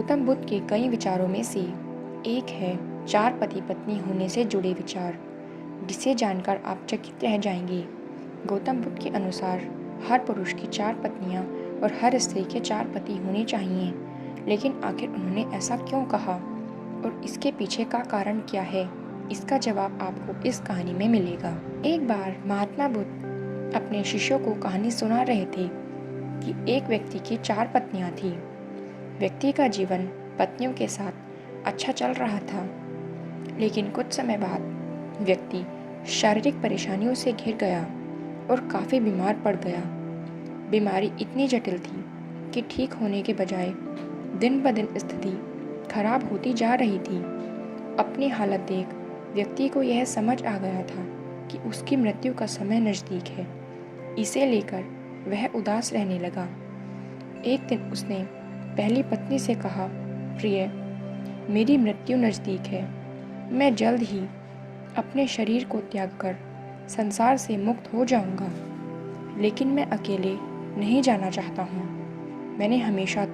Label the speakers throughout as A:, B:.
A: गौतम बुद्ध के कई विचारों में से एक है चार पति पत्नी होने से जुड़े विचार, जिसे जानकर आप चकित रह जाएंगे। गौतम बुद्ध के अनुसार हर पुरुष की चार पत्नियां और हर स्त्री के चार पति होने चाहिए। लेकिन आखिर उन्होंने ऐसा क्यों कहा और इसके पीछे का कारण क्या है, इसका जवाब आपको इस कहानी में मिलेगा। एक बार महात्मा बुद्ध अपने शिष्यों को कहानी सुना रहे थे कि एक व्यक्ति की चार पत्नियां थीं। व्यक्ति का जीवन पत्नियों के साथ अच्छा चल रहा था, लेकिन कुछ समय बाद व्यक्ति शारीरिक परेशानियों से घिर गया और काफ़ी बीमार पड़ गया। बीमारी इतनी जटिल थी कि ठीक होने के बजाय दिन ब दिन स्थिति खराब होती जा रही थी। अपनी हालत देख व्यक्ति को यह समझ आ गया था कि उसकी मृत्यु का समय नज़दीक है। इसे लेकर वह उदास रहने लगा। एक दिन उसने पहली पत्नी से कहा, प्रिय, मेरी मृत्यु नज़दीक है। मैं जल्द ही अपने शरीर को त्याग कर संसार से मुक्त हो जाऊंगा, लेकिन मैं अकेले नहीं जाना चाहता हूँ। मैंने हमेशा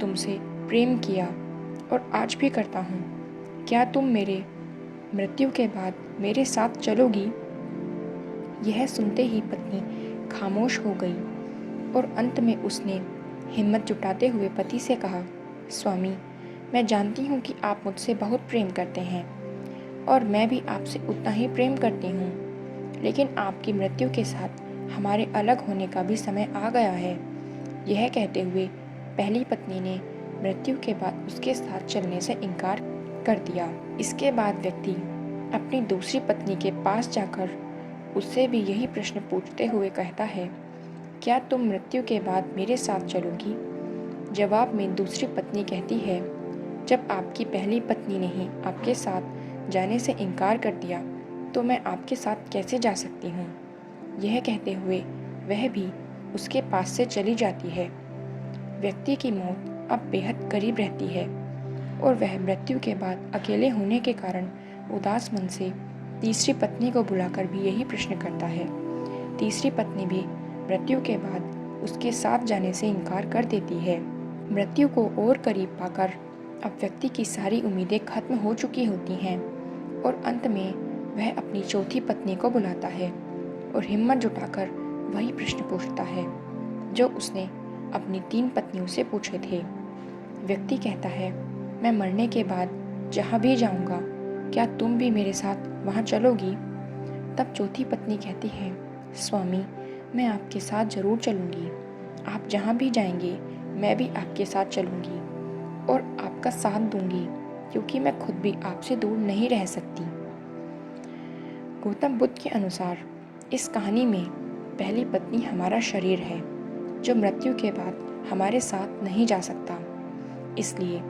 A: तुमसे प्रेम किया और आज भी करता हूँ। क्या तुम मेरे मृत्यु के बाद मेरे साथ चलोगी? यह सुनते ही पत्नी खामोश हो गई और अंत में उसने हिम्मत जुटाते हुए पति से कहा, स्वामी, मैं जानती हूँ कि आप मुझसे बहुत प्रेम करते हैं और मैं भी आपसे उतना ही प्रेम करती हूँ, लेकिन आपकी मृत्यु के साथ हमारे अलग होने का भी समय आ गया है। यह कहते हुए पहली पत्नी ने मृत्यु के बाद उसके साथ चलने से इनकार कर दिया। इसके बाद व्यक्ति अपनी दूसरी पत्नी के पास जाकर उससे भी यही प्रश्न पूछते हुए कहता है, क्या तुम मृत्यु के बाद मेरे साथ चलोगी? जवाब में दूसरी पत्नी कहती है, जब आपकी पहली पत्नी ने ही आपके साथ जाने से इनकार कर दिया तो मैं आपके साथ कैसे जा सकती हूँ? यह कहते हुए वह भी उसके पास से चली जाती है। व्यक्ति की मौत अब बेहद करीब रहती है और वह मृत्यु के बाद अकेले होने के कारण उदास मन से तीसरी पत्नी को बुलाकर भी यही प्रश्न करता है। तीसरी पत्नी भी मृत्यु के बाद उसके साथ जाने से इनकार कर देती है। मृत्यु को और करीब पाकर अब व्यक्ति की सारी उम्मीदें खत्म हो चुकी होती हैं और अंत में वह अपनी चौथी पत्नी को बुलाता है और हिम्मत जुटाकर वही प्रश्न पूछता है जो उसने अपनी तीन पत्नियों से पूछे थे। व्यक्ति कहता है, मैं मरने के बाद जहाँ भी जाऊँगा, क्या तुम भी मेरे साथ वहाँ चलोगी? तब चौथी पत्नी कहती है, स्वामी, मैं आपके साथ ज़रूर चलूँगी। आप जहाँ भी जाएंगे मैं भी आपके साथ चलूँगी और आपका साथ दूँगी, क्योंकि मैं खुद भी आपसे दूर नहीं रह सकती। गौतम बुद्ध के अनुसार इस कहानी में पहली पत्नी हमारा शरीर है, जो मृत्यु के बाद हमारे साथ नहीं जा सकता। इसलिए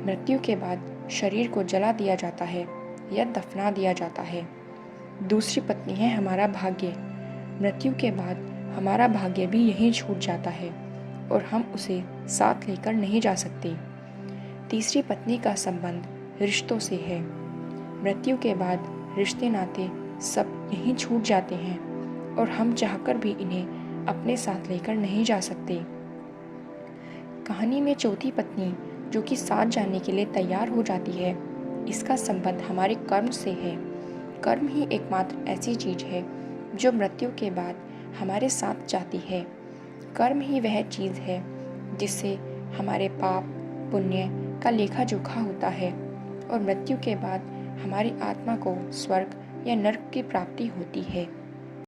A: मृत्यु के बाद शरीर को जला दिया जाता है या दफना दिया जाता है। दूसरी पत्नी है हमारा भाग्य। मृत्यु के बाद हमारा भाग्य भी यहीं छूट जाता है और हम उसे साथ लेकर नहीं जा सकते। तीसरी पत्नी का संबंध रिश्तों से है। मृत्यु के बाद रिश्ते नाते सब यहीं छूट जाते हैं और हम चाहकर भी इन्हें अपने साथ लेकर नहीं जा सकते। कहानी में चौथी पत्नी जो कि साथ जाने के लिए तैयार हो जाती है, इसका संबंध हमारे कर्म से है। कर्म ही एकमात्र ऐसी चीज है जो मृत्यु के बाद हमारे साथ जाती है। कर्म ही वह चीज़ है जिससे हमारे पाप पुण्य का लेखा जोखा होता है और मृत्यु के बाद हमारी आत्मा को स्वर्ग या नर्क की प्राप्ति होती है।